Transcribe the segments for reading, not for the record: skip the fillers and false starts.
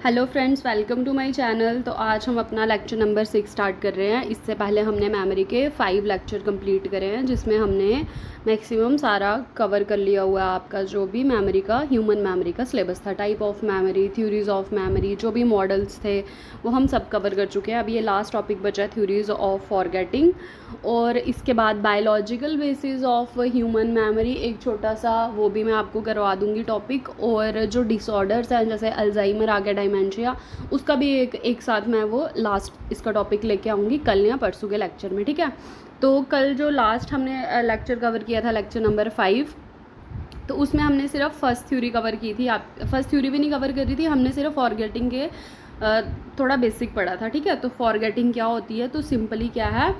Hello friends, welcome to my channel. तो आज हम अपना लेक्चर नंबर 6 स्टार्ट कर रहे हैं। इससे पहले हमने मेमोरी के 5 लेक्चर कंप्लीट करे हैं, जिसमें हमने मैक्सिमम सारा कवर कर लिया हुआ है। आपका जो भी मेमोरी का ह्यूमन मेमोरी का सिलेबस था, type of memory, theories of memory, जो भी मॉडल्स थे वो हम सब कवर कर चुके हैं। अब ये लास्ट टॉपिक बचा है, थ्योरीज ऑफ फॉरगेटिंग। और इसके बाद biological basis of human memory, एक छोटा सा वो भी मैं आपको करवा दूंगी टॉपिक। और जो डिसऑर्डर्स हैं जैसे अल्जाइमर आ गया, डिमेंशिया, उसका भी एक साथ मैं वो लास्ट इसका टॉपिक लेके आऊँगी कल या परसों के लेक्चर में, ठीक है। तो कल जो लास्ट हमने लेक्चर कवर किया था, लेक्चर नंबर 5, तो उसमें हमने सिर्फ फर्स्ट थ्योरी कवर की थी। आप फर्स्ट थ्योरी भी नहीं कवर करी थी, हमने सिर्फ फॉरगेटिंग के थोड़ा बेसिक पढ़ा था, ठीक है। तो फॉरगेटिंग क्या होती है, तो सिंपली क्या है,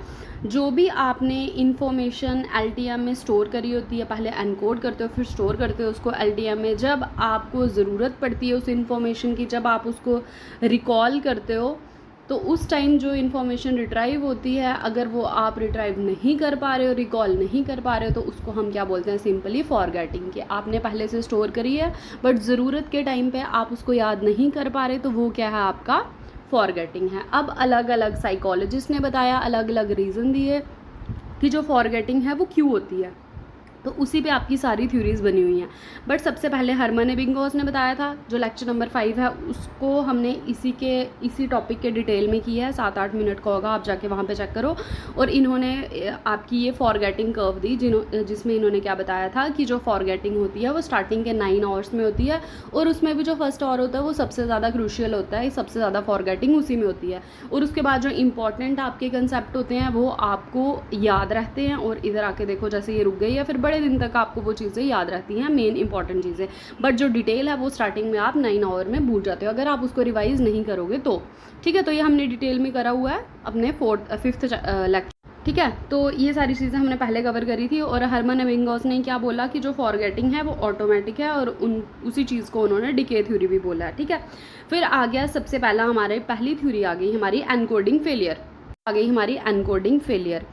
जो भी आपने इन्फॉर्मेशन एलटीएम में स्टोर करी होती है, पहले एनकोड करते हो फिर स्टोर करते हो उसको एलटीएम में। जब आपको ज़रूरत पड़ती है उस इन्फॉर्मेशन की, जब आप उसको रिकॉल करते हो, तो उस टाइम जो इन्फॉर्मेशन रिट्राइव होती है, अगर वो आप रिट्राइव नहीं कर पा रहे हो, रिकॉल नहीं कर पा रहे हो, तो उसको हम क्या बोलते हैं, सिंपली फॉरगेटिंग। कि आपने पहले से स्टोर करी है बट ज़रूरत के टाइम पे आप उसको याद नहीं कर पा रहे, तो वो क्या है, आपका फॉरगेटिंग है। अब अलग अलग साइकोलॉजिस्ट ने बताया, अलग अलग रीज़न दिए कि जो फॉरगेटिंग है वो क्यों होती है। तो उसी पे आपकी सारी थ्योरीज बनी हुई हैं। बट सबसे पहले हरमन एबिंगहॉस ने बताया था, जो लेक्चर नंबर 5 है उसको हमने इसी टॉपिक के डिटेल में किया है। 7-8 मिनट का होगा, आप जाके वहाँ पे चेक करो। और इन्होंने आपकी ये फॉरगेटिंग कर्व दी, जिसमें इन्होंने क्या बताया था कि जो फॉरगेटिंग होती है वो स्टार्टिंग के 9 आवर्स में होती है, और उसमें भी जो फर्स्ट आवर होता है वो सबसे ज़्यादा क्रूशियल होता है, सबसे ज़्यादा फॉरगेटिंग उसी में होती है। और उसके बाद जो इंपॉर्टेंट आपके कंसेप्ट होते हैं वो आपको याद रहते हैं। और इधर आके देखो, जैसे ये रुक गई है, फिर बड़े दिन तक आपको वो चीज़ें याद रहती हैं, मेन इंपॉर्टेंट चीज़ें। बट जो डिटेल है वो स्टार्टिंग में आप 9 आवर में भूल जाते हो, अगर आप उसको रिवाइज नहीं करोगे तो, ठीक है। तो ये हमने डिटेल में करा हुआ है अपने 5th लेक्चर, ठीक है। तो ये सारी चीज़ें हमने पहले कवर करी थी। और हरमन एबिंगहॉस ने क्या बोला कि जो फॉरगेटिंग है वो ऑटोमेटिक है, और उसी चीज़ को उन्होंने डिके थ्योरी भी बोला है, ठीक है। फिर आ गया सबसे पहला, हमारे पहली थ्योरी आ गई हमारी एनकोडिंग फेलियर, आ गई हमारी एनकोडिंग फेलियर।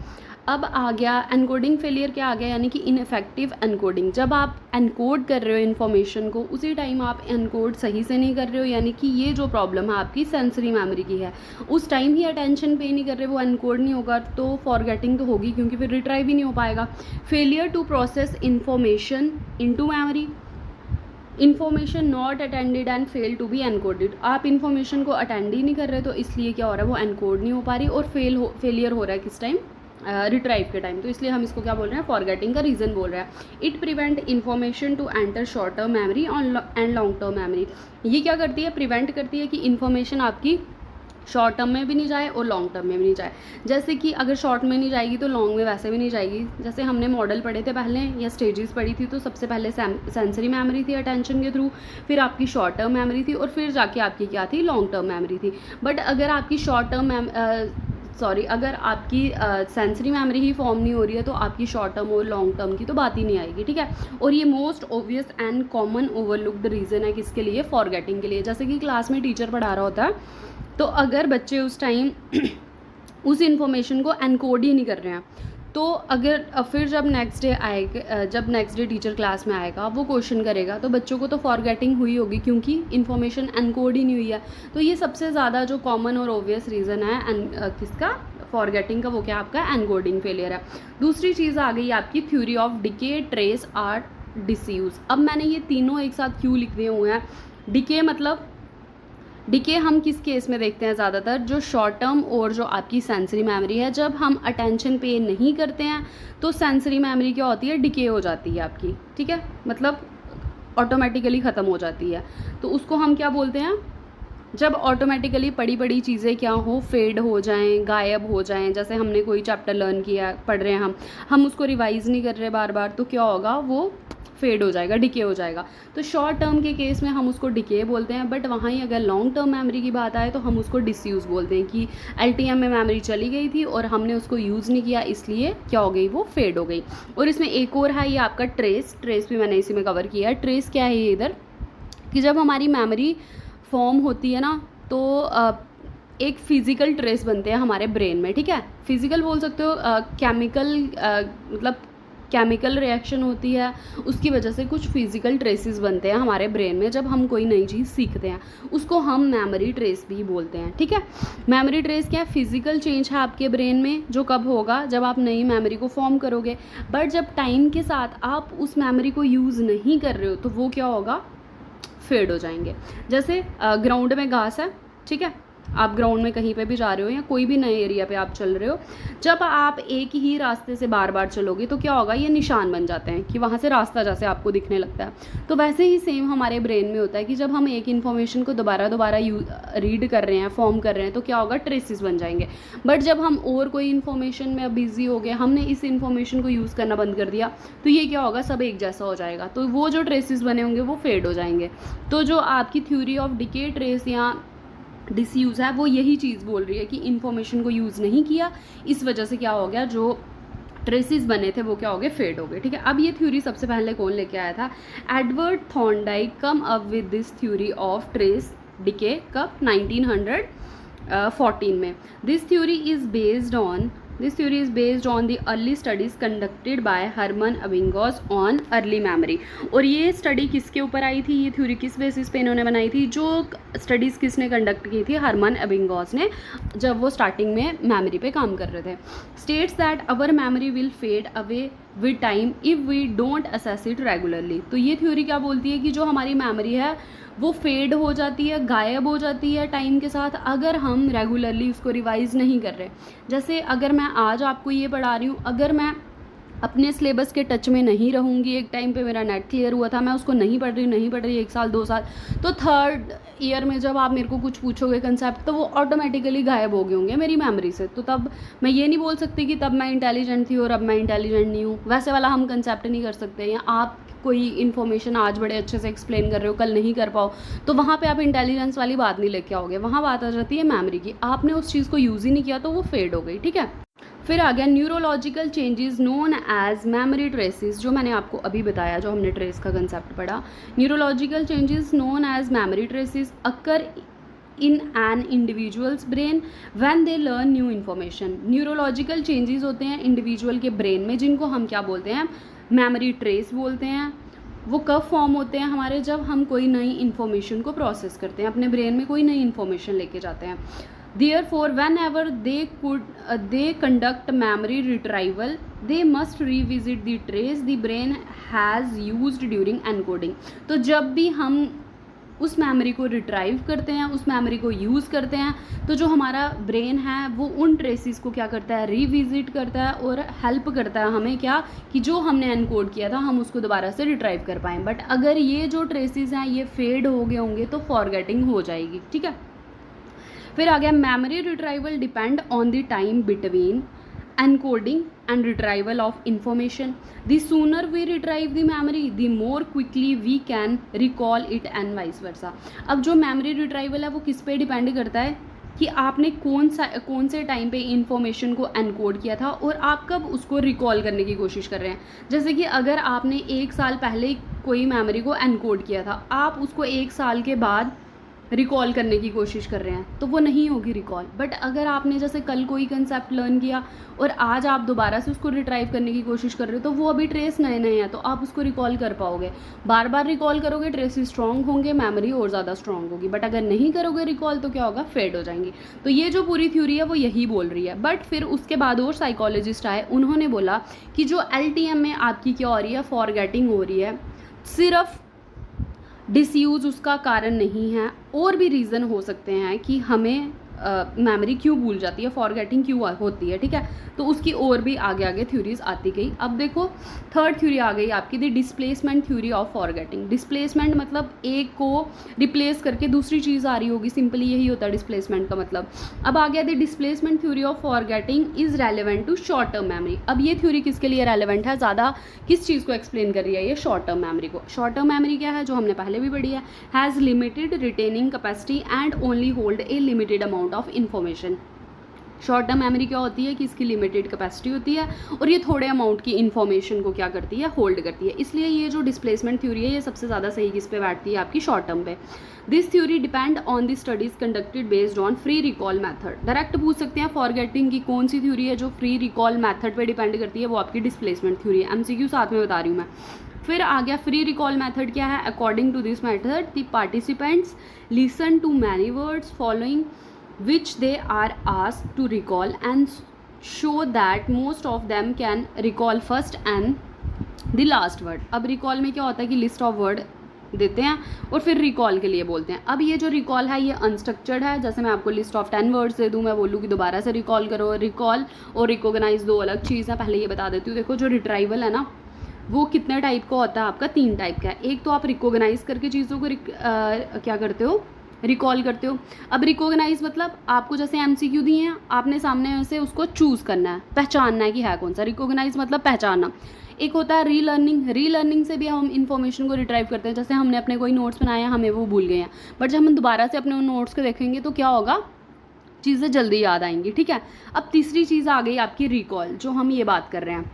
अब आ गया एनकोडिंग फेलियर, क्या आ गया, यानी कि इनफेक्टिव एनकोडिंग। जब आप एनकोड कर रहे हो इन्फॉर्मेशन को, उसी टाइम आप एनकोड सही से नहीं कर रहे हो, यानी कि ये जो प्रॉब्लम है आपकी सेंसरी मेमोरी की है, उस टाइम ही अटेंशन पे नहीं कर रहे, वो एनकोड नहीं होगा, तो फॉरगेटिंग तो होगी, क्योंकि फिर रिट्राइव ही नहीं हो पाएगा। Failure to process information into memory, information not attended and fail to be encoded. आप इन्फॉर्मेशन को अटेंड ही नहीं कर रहे, तो इसलिए क्या हो रहा है, वो एनकोड नहीं हो पा रही, और फेलियर हो रहा है किस टाइम, रिट्राइव के टाइम। तो इसलिए हम इसको क्या बोल रहे हैं, फॉरगेटिंग का रीज़न बोल रहे हैं। It prevent information to enter short term memory and long term memory. ये क्या करती है, प्रिवेंट करती है कि इन्फॉर्मेशन आपकी शॉर्ट टर्म में भी नहीं जाए और लॉन्ग टर्म में भी नहीं जाए। जैसे कि अगर शॉर्ट में नहीं जाएगी तो लॉन्ग में वैसे भी नहीं जाएगी। जैसे हमने मॉडल पढ़े थे पहले, या स्टेजेस पढ़ी थी, तो सबसे पहले सेंसरी मेमोरी थी अटेंशन के थ्रू, फिर आपकी शॉर्ट टर्म मेमोरी थी, और फिर जाके आपकी क्या थी, लॉन्ग टर्म मेमोरी थी। बट अगर आपकी अगर आपकी सेंसरी मेमोरी ही फॉर्म नहीं हो रही है, तो आपकी शॉर्ट टर्म और लॉन्ग टर्म की तो बात ही नहीं आएगी, ठीक है। और ये most obvious and common overlooked reason है किसके लिए, फॉरगेटिंग के लिए। जैसे कि क्लास में टीचर पढ़ा रहा होता है, तो अगर बच्चे उस टाइम उस इन्फॉर्मेशन को एनकोड ही नहीं कर रहे हैं, तो अगर फिर जब नेक्स्ट डे टीचर क्लास में आएगा, वो क्वेश्चन करेगा, तो बच्चों को तो फॉरगेटिंग हुई होगी, क्योंकि इन्फॉर्मेशन एनकोड ही नहीं हुई है। तो ये सबसे ज़्यादा जो कॉमन और ऑब्वियस रीज़न है किसका, फॉरगेटिंग का, वो क्या आपका एनकोडिंग फेलियर है। दूसरी चीज़ आ गई आपकी theory of decay, trace, art, disuse. अब मैंने ये तीनों एक साथ क्यों लिख दिए हुए हैं। डिके मतलब, डिके हम किस केस में देखते हैं ज़्यादातर, जो शॉर्ट टर्म और जो आपकी सेंसरी मेमोरी है, जब हम अटेंशन पे नहीं करते हैं तो सेंसरी मेमोरी क्या होती है, डिके हो जाती है आपकी, ठीक है, मतलब ऑटोमेटिकली ख़त्म हो जाती है। तो उसको हम क्या बोलते हैं, जब ऑटोमेटिकली पड़ी चीज़ें क्या हो, फेड हो जाएं, गायब हो जाएं। जैसे हमने कोई चैप्टर लर्न किया, पढ़ रहे हैं हम उसको रिवाइज़ नहीं कर रहे बार बार, तो क्या होगा, वो फेड हो जाएगा, डिके हो जाएगा। तो शॉर्ट टर्म के केस में हम उसको डिके बोलते हैं। बट वहाँ ही अगर लॉन्ग टर्म मेमोरी की बात आए तो हम उसको डिसयूज़ बोलते हैं, कि एलटीएम में मेमोरी चली गई थी और हमने उसको यूज़ नहीं किया, इसलिए क्या हो गई, वो फेड हो गई। और इसमें एक और है, ये आपका ट्रेस भी मैंने इसी में कवर किया है। ट्रेस क्या है ये इधर, कि जब हमारी मेमोरी फॉर्म होती है ना, तो एक फिज़िकल ट्रेस बनते हैं हमारे ब्रेन में, ठीक है। फिज़िकल बोल सकते हो, केमिकल मतलब केमिकल रिएक्शन होती है, उसकी वजह से कुछ फिजिकल ट्रेसेस बनते हैं हमारे ब्रेन में जब हम कोई नई चीज़ सीखते हैं, उसको हम मेमोरी ट्रेस भी बोलते हैं। ठीक है, मेमोरी ट्रेस क्या है? फिजिकल चेंज है आपके ब्रेन में, जो कब होगा? जब आप नई मेमोरी को फॉर्म करोगे। बट जब टाइम के साथ आप उस मेमोरी को यूज़ नहीं कर रहे हो तो वो क्या होगा? फेड हो जाएंगे। जैसे ग्राउंड में घास है, ठीक है, आप ग्राउंड में कहीं पे भी जा रहे हो या कोई भी नए एरिया पे आप चल रहे हो, जब आप एक ही रास्ते से बार बार चलोगे तो क्या होगा? ये निशान बन जाते हैं कि वहाँ से रास्ता जैसे आपको दिखने लगता है। तो वैसे ही सेम हमारे ब्रेन में होता है कि जब हम एक इन्फॉर्मेशन को दोबारा रीड कर रहे हैं, फॉर्म कर रहे हैं, तो क्या होगा? ट्रेसेस बन जाएंगे। बट जब हम और कोई इन्फॉर्मेशन में बिजी हो गए, हमने इस इन्फॉर्मेशन को यूज़ करना बंद कर दिया, तो ये क्या होगा? सब एक जैसा हो जाएगा, तो वो जो ट्रेसेस बने होंगे वो फेड हो जाएंगे। तो जो आपकी थ्योरी ऑफ डिके, ट्रेस या डिसयूज़ है, वो यही चीज़ बोल रही है कि इन्फॉर्मेशन को यूज़ नहीं किया, इस वजह से क्या हो गया? जो ट्रेसेस बने थे वो क्या हो गए? फेड हो गए। ठीक है, अब ये थ्योरी सबसे पहले कौन लेके आया था? Edward Thorndike come up with this theory of trace decay. कब? 1914 में। This theory is based on the early studies conducted by Hermann Ebbinghaus on early memory. और ये स्टडी किसके ऊपर आई थी? ये थ्योरी किस बेसिस पे इन्होंने बनाई थी? जो स्टडीज़ किसने कंडक्ट की थी? हरमन एबिंगस ने, जब वो स्टार्टिंग में मेमोरी पे काम कर रहे थे। States that our memory will fade away with time if we don't access it regularly. तो ये थ्योरी क्या बोलती है कि जो हमारी मेमोरी है वो फेड हो जाती है, गायब हो जाती है टाइम के साथ, अगर हम रेगुलरली उसको रिवाइज़ नहीं कर रहे। जैसे अगर मैं आज आपको ये पढ़ा रही हूँ, अगर मैं अपने सिलेबस के टच में नहीं रहूँगी, एक टाइम पे मेरा नेट क्लियर हुआ था, मैं उसको नहीं पढ़ रही 1 साल 2 साल, तो थर्ड ईयर में जब आप मेरे को कुछ पूछोगे कंसेप्ट, तो वो ऑटोमेटिकली गायब हो गए होंगे मेरी मेमोरी से। तो तब मैं ये नहीं बोल सकती कि तब मैं इंटेलिजेंट थी और अब मैं इंटेलिजेंट नहीं हूँ, वैसे वाला हम कंसेप्ट नहीं कर सकते। या आप कोई इन्फॉर्मेशन आज बड़े अच्छे से एक्सप्लेन कर रहे हो, कल नहीं कर पाओ, तो वहाँ पे आप इंटेलिजेंस वाली बात नहीं लेके आओगे, वहाँ बात आ जाती है मेमोरी की। आपने उस चीज़ को यूज़ ही नहीं किया तो वो फेड हो गई। ठीक है, फिर आ गया neurological changes known as memory traces, जो मैंने आपको अभी बताया, जो हमने ट्रेस का कंसेप्ट पढ़ा। Neurological changes known as memory traces occur in an individuals brain when they learn new information. Neurological changes होते हैं इंडिविजुअल के ब्रेन में, जिनको हम क्या बोलते हैं? मेमोरी ट्रेस बोलते हैं। वो कब फॉर्म होते हैं हमारे? जब हम कोई नई इन्फॉर्मेशन को प्रोसेस करते हैं, अपने ब्रेन में कोई नई इन्फॉर्मेशन लेके जाते हैं। Therefore, whenever they conduct memory retrieval, they must revisit the trace the brain has used during encoding. तो जब भी हम उस मेमोरी को रिट्राइव करते हैं, उस मेमोरी को यूज़ करते हैं, तो जो हमारा ब्रेन है वो उन ट्रेसेस को क्या करता है? रिविजिट करता है और हेल्प करता है हमें क्या? कि जो हमने एनकोड किया था हम उसको दोबारा से रिट्राइव कर पाएँ। बट अगर ये जो ट्रेसेस हैं ये फेड हो गए होंगे तो फॉरगेटिंग हो जाएगी। ठीक है, फिर आ गया memory retrieval depend on the time between encoding and retrieval of information. The sooner we retrieve the memory the more quickly we can recall it and vice versa. अब जो मेमोरी रिट्राइवल है वो किस पे डिपेंड करता है? कि आपने कौन से टाइम पे इंफॉर्मेशन को एनकोड किया था और आप कब उसको रिकॉल करने की कोशिश कर रहे हैं। जैसे कि अगर आपने 1 साल पहले कोई मेमोरी को एनकोड किया था, आप उसको 1 साल के बाद रिकॉल करने की कोशिश कर रहे हैं, तो वो नहीं होगी रिकॉल। बट अगर आपने जैसे कल कोई कंसेप्ट लर्न किया और आज आप दोबारा से उसको रिट्राइव करने की कोशिश कर रहे हो, तो वो अभी ट्रेस नए हैं, तो आप उसको रिकॉल कर पाओगे। बार बार रिकॉल करोगे, ट्रेसेस स्ट्रॉन्ग होंगे, मेमोरी और ज़्यादा स्ट्रॉन्ग होगी। बट अगर नहीं करोगे रिकॉल तो क्या होगा? फेड हो जाएंगी। तो ये जो पूरी थ्योरी है वो यही बोल रही है। बट फिर उसके बाद और साइकोलॉजिस्ट आए, उन्होंने बोला कि जो LTM में आपकी क्या हो रही है? फॉरगेटिंग हो रही है, सिर्फ डिसयूज़ उसका कारण नहीं है, और भी रीज़न हो सकते हैं कि हमें मेमोरी क्यों भूल जाती है, फॉरगेटिंग क्यों होती है। ठीक है, तो उसकी और भी आगे आगे थ्योरीज आती गई। अब देखो थर्ड थ्योरी आ गई आपकी, the displacement theory of forgetting. Displacement मतलब एक को रिप्लेस करके दूसरी चीज़ आ रही होगी, सिंपली यही होता है डिस्प्लेसमेंट का मतलब। अब आ गया the displacement theory of forgetting is relevant to short term memory. अब ये थ्योरी किसके लिए रेलेवेंट है? ज़्यादा किस चीज़ को एक्सप्लेन कर रही है? ये शॉर्ट टर्म मेमोरी को। शॉर्ट टर्म मेमोरी क्या है? जो हमने पहले भी पढ़ी है, has limited retaining capacity and only hold a limited amount of information. Short term memory क्या होती है कि इसकी लिमिटेड कैपेसिटी होती है और ये थोड़े अमाउंट की इन्फॉर्मेशन को क्या करती है, होल्ड करती है। इसलिए ये जो डिस्प्लेसमेंट थ्योरी है ये सबसे ज़्यादा सही किस पे बैठती है, आपकी शॉर्ट टर्म पे। This theory depend on the studies conducted based on free recall method. Direct पूछ सकते हैं फॉरगेटिंग की कौन सी थ्योरी है जो फ्री रिकॉल मैथड पे डिपेंड करती है, वो आपकी डिस्प्लेसमेंट थ्योरी है। MCQ साथ में बता रही हूँ मैं। फिर आ गया फ्री रिकॉल मेथड क्या है। According to this method the participants listen to many words following which they are asked to recall and show that most of them can recall first and the last word। अब recall में क्या होता है कि list of word देते हैं और फिर रिकॉल के लिए बोलते हैं। अब ये जो रिकॉल है ये अनस्ट्रक्चर्ड है। जैसे मैं आपको लिस्ट ऑफ 10 वर्ड्स दे दूँ, मैं बोलूँ कि दोबारा से रिकॉल करो। रिकॉल और रिकॉग्नाइज दो अलग चीज़ है, पहले ये बता देती हूँ। देखो जो रिट्राइवल है ना वो कितने टाइप का होता है आपका, 3 टाइप का है। एक तो आप रिकॉग्नाइज करके चीज़ों को क्या करते हो, रिकॉल करते हो। अब रिकॉग्नाइज मतलब आपको जैसे MCQ दिए हैं, आपने सामने से उसको चूज़ करना है, पहचानना है कि है कौन सा। रिकॉग्नाइज मतलब पहचानना। एक होता है रीलर्निंग। रीलर्निंग से भी हम इन्फॉर्मेशन को रिट्राइव करते हैं। जैसे हमने अपने कोई नोट्स बनाए हैं, हमें वो भूल गए हैं, बट जब हम दोबारा से अपने उन नोट्स को देखेंगे तो क्या होगा, चीज़ें जल्दी याद आएंगी। ठीक है। अब तीसरी चीज़ आ गई आपकी रिकॉल, जो हम ये बात कर रहे हैं।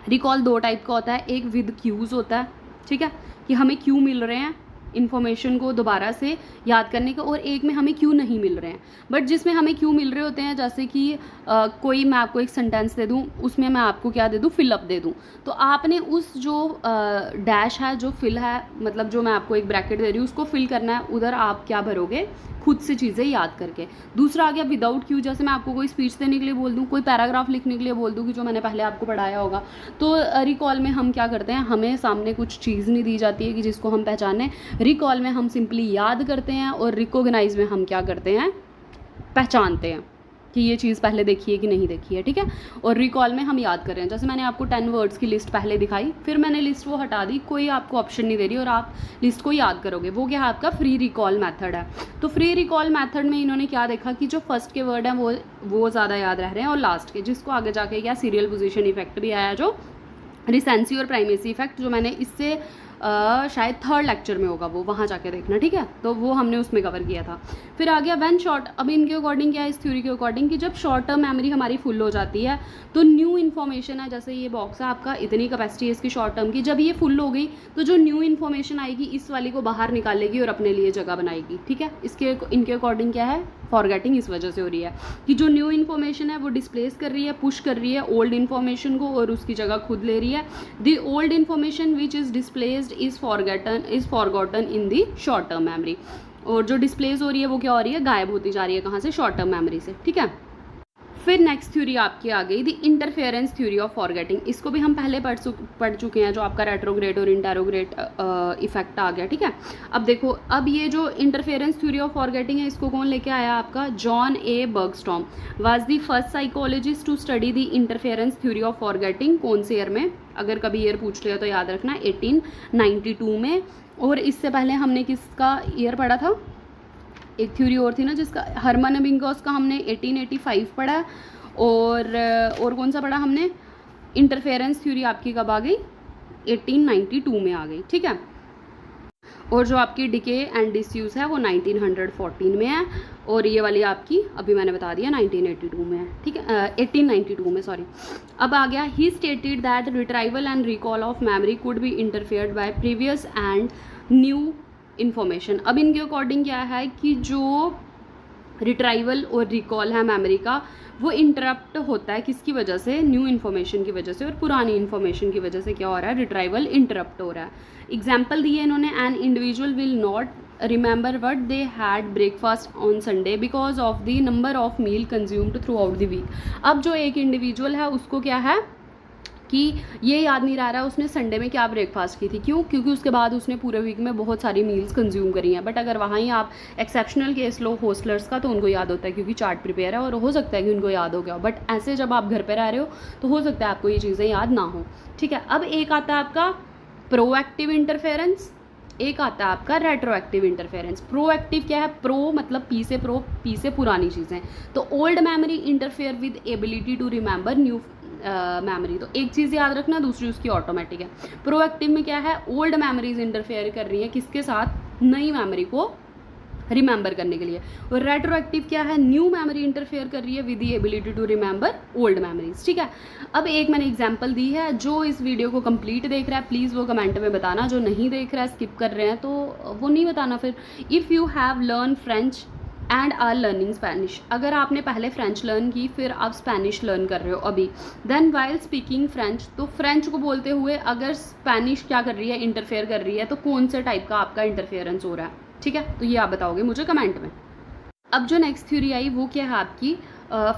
रिकॉल 2 टाइप का होता है। एक विद क्यूज़ होता है, ठीक है, कि हमें क्यू मिल रहे हैं इन्फॉर्मेशन को दोबारा से याद करने का, और एक में हमें क्यों नहीं मिल रहे हैं। बट जिसमें हमें क्यों मिल रहे होते हैं, जैसे कि कोई मैं आपको एक सेंटेंस दे दूं, उसमें मैं आपको क्या दे दूं, फिलअप दे दूं, तो आपने उस जो डैश है, जो फिल है, मतलब जो मैं आपको एक ब्रैकेट दे रही हूँ उसको फिल करना है। उधर आप क्या भरोगे, खुद से चीज़ें याद करके। दूसरा आ गया विदाउट क्यू। जैसे मैं आपको कोई स्पीच देने के लिए बोल दूँ, कोई पैराग्राफ लिखने के लिए बोल दूँ, कि जो मैंने पहले आपको पढ़ाया होगा, तो रिकॉल में हम क्या करते हैं, हमें सामने कुछ चीज़ नहीं दी जाती है कि जिसको हम पहचानें। रिकॉल में हम सिंपली याद करते हैं और रिकॉग्नाइज में हम क्या करते हैं, पहचानते हैं कि ये चीज़ पहले देखी है कि नहीं देखी है। ठीक है। और रिकॉल में हम याद कर रहे हैं। जैसे मैंने आपको 10 वर्ड्स की लिस्ट पहले दिखाई, फिर मैंने लिस्ट वो हटा दी, कोई आपको ऑप्शन नहीं दे रही और आप लिस्ट को याद करोगे, वो क्या है, आपका फ्री रिकॉल मेथड है। तो फ्री रिकॉल मेथड में इन्होंने क्या देखा कि जो फर्स्ट के वर्ड हैं वो ज़्यादा याद रह रहे हैं, और लास्ट के, जिसको आगे जाके क्या सीरियल पोजीशन इफेक्ट भी आया, जो रिसेंसी और प्राइमेसी इफेक्ट, जो मैंने इससे शायद 3rd लेक्चर में होगा, वो वहाँ जाके देखना। ठीक है। तो वो हमने उसमें कवर किया था। फिर आ गया व्हेन शॉर्ट। अब इनके अकॉर्डिंग क्या है, इस थ्योरी के अकॉर्डिंग, कि जब शॉर्ट टर्म मेमोरी हमारी फुल हो जाती है तो न्यू इन्फॉर्मेशन है, जैसे ये बॉक्स है आपका, इतनी कैपेसिटी है इसकी शॉर्ट टर्म की, जब ये फुल हो गई तो जो न्यू इन्फॉर्मेशन आएगी इस वाली को बाहर निकालेगी और अपने लिए जगह बनाएगी। ठीक है। इनके अकॉर्डिंग क्या है, फॉरगेटिंग इस वजह से हो रही है कि जो न्यू इन्फॉर्मेशन है वो डिस्प्लेस कर रही है, पुश कर रही है ओल्ड इन्फॉर्मेशन को, और उसकी जगह खुद ले रही है। The old information which is displaced is forgotten in the short term memory. और जो डिस्प्लेस हो रही है वो क्या हो रही है, गायब होती जा रही है, कहाँ से, शॉर्ट टर्म मेमोरी से। ठीक है। फिर नेक्स्ट थ्योरी आपकी आ गई the interference theory of forgetting. इसको भी हम पहले पढ़ चुके हैं, जो आपका रेट्रोग्रेड और इंटेरोग्रेड इफेक्ट आ गया। ठीक है। अब देखो, अब ये जो इंटरफेरेंस थ्योरी ऑफ फॉरगेटिंग है, इसको कौन लेके आया, आपका John A Bergstrom was the first psychologist to study the interference theory of forgetting. कौन से ईयर में, अगर कभी ईयर पूछ लिया तो याद रखना, 1892 में। और इससे पहले हमने किसका ईयर पढ़ा था, एक थ्योरी और थी ना जिसका, हरमन एबिंगस का हमने 1885 पढ़ा। और कौन सा पढ़ा हमने, इंटरफेरेंस थ्योरी आपकी कब आ गई, 1892 में आ गई। ठीक है। और जो आपकी डिके एंड डिसयूज है वो 1914 में है, और ये वाली आपकी अभी मैंने बता दिया 1982 में है। ठीक है, 1892 में, सॉरी। अब आ गया, ही stated that retrieval and recall of memory could be interfered bye previous and new information. अब इनके अकॉर्डिंग क्या है कि जो रिट्राइवल और रिकॉल है मेमोरी का, वो इंटरप्ट होता है किसकी वजह से, न्यू इन्फॉर्मेशन की वजह से, और पुरानी इन्फॉर्मेशन की वजह से क्या हो रहा है, रिट्राइवल इंटरप्ट हो रहा है। एग्जाम्पल दिए इन्होंने, an individual will not remember what they had breakfast on Sunday because of the number of meal consumed throughout the week. अब जो एक इंडिविजुअल है उसको क्या है कि ये याद नहीं रह रहा उसने संडे में क्या ब्रेकफास्ट की थी। क्यों? क्योंकि उसके बाद उसने पूरे वीक में बहुत सारी मील्स कंज्यूम करी हैं। बट अगर वहाँ ही आप एक्सेप्शनल केस लो होस्टलर्स का, तो उनको याद होता है क्योंकि चार्ट प्रिपेयर है, और हो सकता है कि उनको याद हो गया हो। बट ऐसे जब आप घर पर रह रहे हो तो हो सकता है आपको ये चीज़ें याद ना हो। ठीक है। अब एक आता है आपका प्रोएक्टिव इंटरफेरेंस, एक आता है आपका रेट्रोएक्टिव इंटरफेरेंस। प्रोएक्टिव क्या है, प्रो मतलब पी से प्रो, पी से पुरानी चीज़ें। तो old memory interfere with ability to remember new memory. तो एक चीज़ याद रखना, दूसरी उसकी ऑटोमेटिक है। प्रोएक्टिव में क्या है, ओल्ड मेमोरीज इंटरफेयर कर रही है किसके साथ, नई मेमोरी को रिमेंबर करने के लिए। और रेट्रोएक्टिव क्या है, न्यू मेमोरी इंटरफेयर कर रही है with the ability to remember old memories. ठीक है, अब एक मैंने एग्जांपल दी है, जो इस वीडियो को कंप्लीट देख रहा है प्लीज़ वो कमेंट में बताना, जो नहीं देख रहा है स्किप कर रहे हैं तो वो नहीं बताना फिर। If you have learn French and are learning Spanish, अगर आपने पहले फ्रेंच लर्न की फिर आप स्पेनिश लर्न कर रहे हो अभी, देन वाइल स्पीकिंग फ्रेंच, तो फ्रेंच को बोलते हुए अगर स्पेनिश क्या कर रही है, इंटरफेयर कर रही है, तो कौन से टाइप का आपका इंटरफेरेंस हो रहा है। ठीक है, तो ये आप बताओगे मुझे कमेंट में। अब जो नेक्स्ट थ्योरी आई वो क्या है आपकी,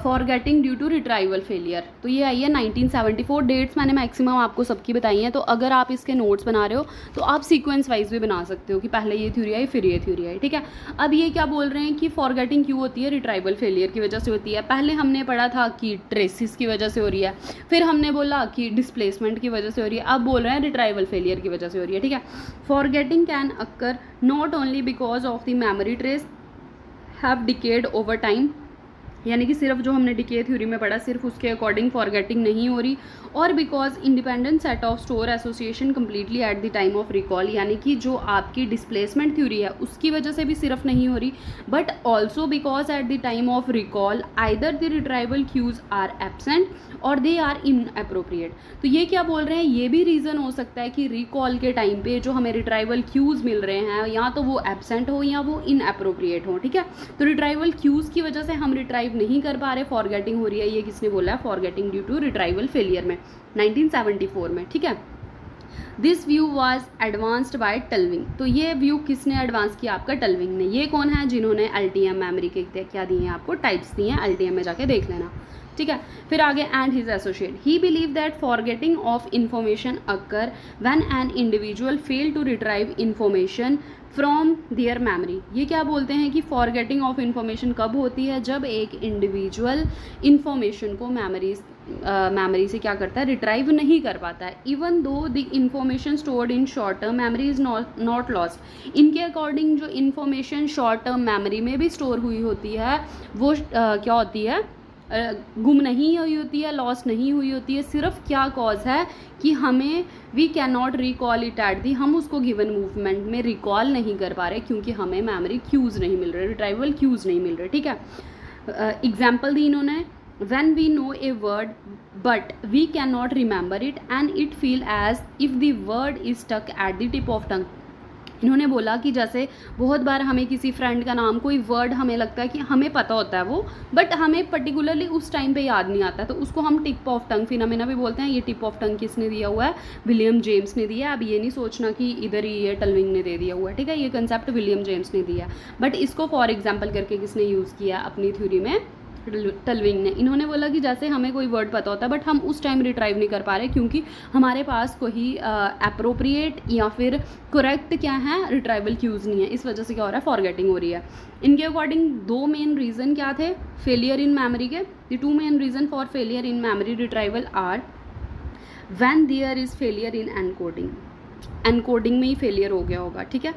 forgetting due to retrieval failure. तो ये आई है 1974। डेट्स मैंने मैक्सिमम आपको सबकी बताई हैं, तो अगर आप इसके नोट्स बना रहे हो तो आप सीक्वेंस वाइज भी बना सकते हो कि पहले ये थ्योरी आई फिर ये थ्योरी आई। ठीक है, अब ये क्या बोल रहे हैं कि फॉरगेटिंग क्यों होती है, रिट्राइवल फेलियर की वजह से होती है। पहले हमने पढ़ा था कि ट्रेसिस की वजह से हो रही है, फिर हमने बोला कि डिस्प्लेसमेंट की वजह से हो रही है, अब बोल रहे हैं रिट्राइवल फेलियर की वजह से हो रही है। ठीक है, forgetting can occur not only because of the memory trace have decade over time, यानी कि सिर्फ जो हमने डिके थ्योरी में पढ़ा सिर्फ उसके अकॉर्डिंग फॉरगेटिंग नहीं हो रही, और because independent set of store association completely eight the time of recall, यानी कि जो आपकी डिस्प्लेसमेंट थ्योरी है उसकी वजह से भी सिर्फ नहीं हो रही, but also because at the time of recall either the retrieval cues are absent और दे आर इनअप्रोप्रिएट। तो ये क्या बोल रहे हैं, ये भी रीज़न हो सकता है कि रिकॉल के टाइम पे जो हमें रिट्राइवल क्यूज़ मिल रहे हैं या तो वो एब्सेंट हो या वो इनअप्रोप्रिएट हो। ठीक है, तो रिट्राइवल क्यूज़ की वजह से हम रिट्राइव नहीं कर पा रहे, फॉरगेटिंग हो रही है। ये किसने बोला है, forgetting due to retrieval failure में 1974 में। ठीक है, this view was advanced by Tulving. तो ये व्यू किसने एडवांस किया, आपका टल्विंग ने। ये कौन है, जिन्होंने LTM मेमोरी के क्या दिए हैं आपको, टाइप्स दिए हैं, LTM में जाके देख लेना। ठीक है, फिर आगे and his associate, he believe that forgetting of information occur when an individual fail to retrieve information from their memory. ये क्या बोलते हैं कि फॉरगेटिंग ऑफ इंफॉर्मेशन कब होती है, जब एक इंडिविजुअल इंफॉर्मेशन को मेमोरी से क्या करता है, रिट्राइव नहीं कर पाता है। Even though the information stored in short term memory is not lost. इनके अकॉर्डिंग जो इंफॉर्मेशन शॉर्ट टर्म मेमोरी में भी स्टोर हुई होती है वो क्या होती है, गुम नहीं हुई होती है, लॉस नहीं हुई होती है। सिर्फ क्या कॉज है कि हमें we can not recall it at the, हम उसको गिवन मूवमेंट में रिकॉल नहीं कर पा रहे क्योंकि हमें मेमोरी क्यूज़ नहीं मिल रहे, रिट्राइवल क्यूज़ नहीं मिल रहे। ठीक है, एग्जाम्पल दी इन्होंने, when we know a word but we cannot remember it and it feel as if the word is stuck at the tip of tongue। इन्होंने बोला कि जैसे बहुत बार हमें किसी फ्रेंड का नाम, कोई वर्ड हमें लगता है कि हमें पता होता है वो, बट हमें पर्टिकुलरली उस टाइम पे याद नहीं आता, तो उसको हम टिप ऑफ टंग फिनोमेना भी बोलते हैं। ये टिप ऑफ टंग किसने दिया हुआ है, विलियम जेम्स ने दिया है। अब ये नहीं सोचना कि इधर ही ये टल्विंग ने दे दिया हुआ है। ठीक है, ये कंसेप्ट विलियम जेम्स ने दिया, बट इसको फॉर एग्जाम्पल करके किसने यूज़ किया अपनी थ्योरी में, टल्विंग ने। इन्होंने बोला कि जैसे हमें कोई वर्ड पता होता है बट हम उस टाइम रिट्राइव नहीं कर पा रहे क्योंकि हमारे पास कोई अप्रोप्रिएट या फिर करेक्ट क्या है, रिट्राइवल क्यूज़ नहीं है, इस वजह से क्या हो रहा है, फॉरगेटिंग हो रही है। इनके अकॉर्डिंग दो मेन रीज़न क्या थे फेलियर इन मेमोरी के, the two main reason for failure in memory retrieval are when there is failure in encoding, encoding में ही फेलियर हो गया होगा। ठीक है,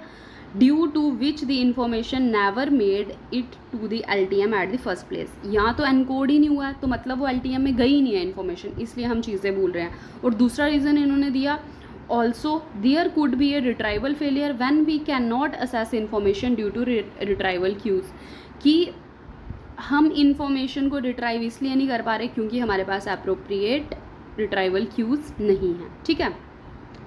due to which the information never made it to the LTM at the first place. या तो encode ही नहीं हुआ है तो मतलब वो LTM में गई नहीं है इन्फॉर्मेशन, इसलिए हम चीज़ें भूल रहे हैं। और दूसरा रीज़न इन्होंने दिया, also there could be a retrieval failure when we can not access information due to retrieval cues, कि हम इंफॉर्मेशन को रिट्राइव इसलिए नहीं कर पा रहे क्योंकि हमारे पास अप्रोप्रिएट रिट्राइवल क्यूज़ नहीं है। ठीक है,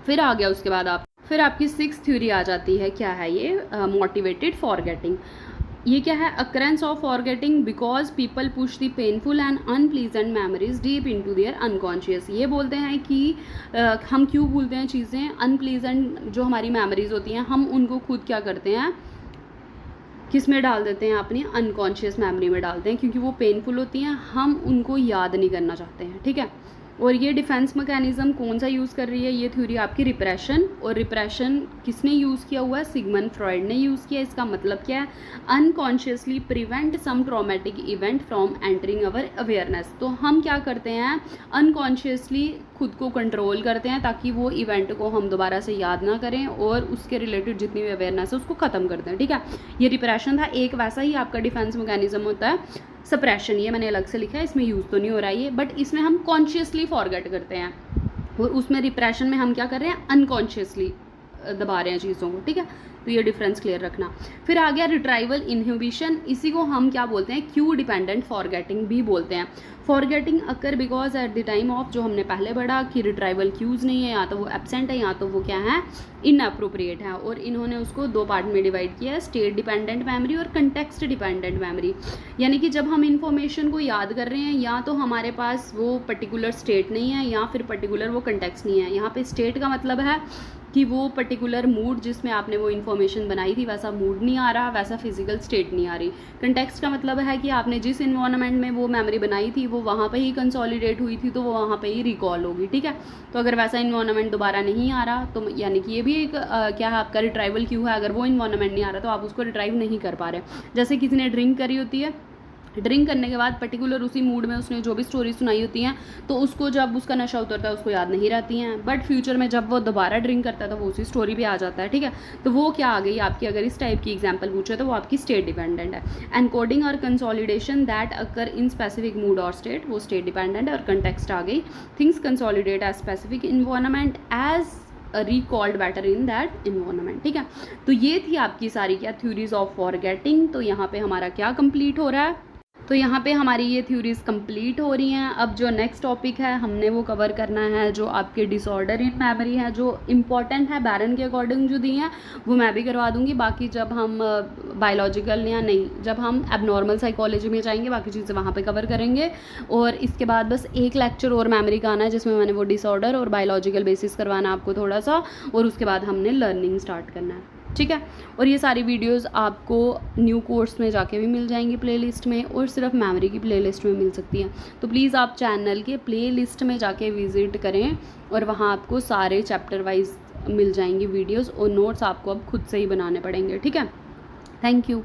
फिर आ गया उसके बाद फिर आपकी 6th थ्योरी आ जाती है, क्या है ये, मोटिवेटेड फॉरगेटिंग। ये क्या है, occurrence of forgetting because people push the painful and unpleasant memories deep into their unconscious. ये बोलते हैं कि हम क्यों भूलते हैं चीज़ें, अनप्लीजेंट जो हमारी मेमोरीज होती हैं हम उनको खुद क्या करते हैं, किस में डाल देते हैं, अपनी अनकॉन्शियस मेमोरी में डालते हैं क्योंकि वो पेनफुल होती हैं, हम उनको याद नहीं करना चाहते हैं। ठीक है, और ये डिफेंस मैकेनिज्म कौन सा यूज़ कर रही है, ये थ्योरी आपकी रिप्रेशन, और रिप्रेशन किसने यूज़ किया हुआ है, सिगमंड फ्रॉइड ने यूज़ किया। इसका मतलब क्या है, unconsciously prevent some traumatic event from entering our awareness. तो हम क्या करते हैं, अनकॉन्शियसली खुद को कंट्रोल करते हैं ताकि वो इवेंट को हम दोबारा से याद ना करें और उसके रिलेटेड जितनी भी अवेयरनेस है उसको ख़त्म करते हैं। ठीक है, ये रिप्रेशन था। एक वैसा ही आपका डिफेंस मैकेनिज्म होता है सप्रेशन, ये मैंने अलग से लिखा है, इसमें यूज़ तो नहीं हो रहा है ये, बट इसमें हम कॉन्शियसली फॉरगेट करते हैं और उसमें रिप्रेशन में हम क्या कर रहे हैं, अनकॉन्शियसली दबा रहे हैं चीज़ों को। ठीक है, तो ये डिफरेंस क्लियर रखना। फिर आ गया रिट्राइवल इनहिबिशन, इसी को हम क्या बोलते हैं, क्यू डिपेंडेंट फॉरगेटिंग भी बोलते हैं। Forgetting occur because at the time of, जो हमने पहले पढ़ा कि रिट्राइवल क्यूज़ नहीं है, या तो वो एब्सेंट है या तो वो क्या है, इनअप्रोप्रिएट है। और इन्होंने उसको दो पार्ट में डिवाइड किया है, स्टेट डिपेंडेंट मेमोरी और कंटेक्स्ट डिपेंडेंट मेमोरी। यानी कि जब हम इंफॉर्मेशन को याद कर रहे हैं, या तो हमारे पास वो पर्टिकुलर स्टेट नहीं है या फिर पर्टिकुलर वो कंटेक्स्ट नहीं है। यहाँ पे स्टेट का मतलब है कि वो पर्टिकुलर मूड जिसमें आपने वो इन्फॉर्मेशन बनाई थी वैसा मूड नहीं आ रहा, वैसा फिजिकल स्टेट नहीं आ रही। कंटेक्स्ट का मतलब है कि आपने जिस इन्वायरमेंट में वो मेमोरी बनाई थी वो वहाँ पे ही कंसोलिडेट हुई थी, तो वो वहाँ पे ही रिकॉल होगी, ठीक है। तो अगर वैसा इन्वायरमेंट दोबारा नहीं आ रहा तो यानी कि ये भी एक क्या है, आपका रिट्राइवल क्यू है। अगर वो इन्वायरमेंट नहीं आ रहा तो आप उसको रिट्राइव नहीं कर पा रहे। जैसे किसी ने ड्रिंक करी होती है, ड्रिंक करने के बाद पर्टिकुलर उसी मूड में उसने जो भी स्टोरी सुनाई होती हैं, तो उसको जब उसका नशा उतरता है उसको याद नहीं रहती हैं, बट फ्यूचर में जब वो दोबारा ड्रिंक करता है तो वो उसी स्टोरी पे आ जाता है, ठीक है। तो वो क्या आ गई आपकी, अगर इस टाइप की एग्जांपल पूछे तो वो आपकी स्टेट डिपेंडेंट है। एनकोडिंग और consolidation that occur in specific mood और स्टेट, वो स्टेट डिपेंडेंट है। और कंटेक्स्ट आ गई, things consolidate as specific environment as recalled better in that environment, ठीक है। तो ये थी आपकी सारी क्या थ्योरीज ऑफ फॉरगेटिंग। तो यहाँ पे हमारा क्या कंप्लीट हो रहा है, तो यहाँ पे हमारी ये थ्योरीज कंप्लीट हो रही हैं। अब जो नेक्स्ट टॉपिक है हमने वो कवर करना है, जो आपके डिसऑर्डर इन मेमोरी है, जो इम्पॉर्टेंट है बैरन के अकॉर्डिंग जो दी हैं वो मैं भी करवा दूँगी। बाकी जब हम बायोलॉजिकल या नहीं, जब हम एबनॉर्मल साइकोलॉजी में जाएंगे बाकी चीज़ें वहाँ पे कवर करेंगे। और इसके बाद बस एक लेक्चर और मेमोरी का आना है जिसमें मैंने वो डिसऑर्डर और बायोलॉजिकल बेसिस करवाना है आपको थोड़ा सा, और उसके बाद हमने लर्निंग स्टार्ट करना है, ठीक है। और ये सारी वीडियोस आपको न्यू कोर्स में जाके भी मिल जाएंगी प्लेलिस्ट में, और सिर्फ मेमोरी की प्लेलिस्ट में मिल सकती हैं। तो प्लीज़ आप चैनल के प्लेलिस्ट में जाके विज़िट करें, और वहाँ आपको सारे चैप्टर वाइज मिल जाएंगी वीडियोस, और नोट्स आपको अब खुद से ही बनाने पड़ेंगे, ठीक है। Thank you.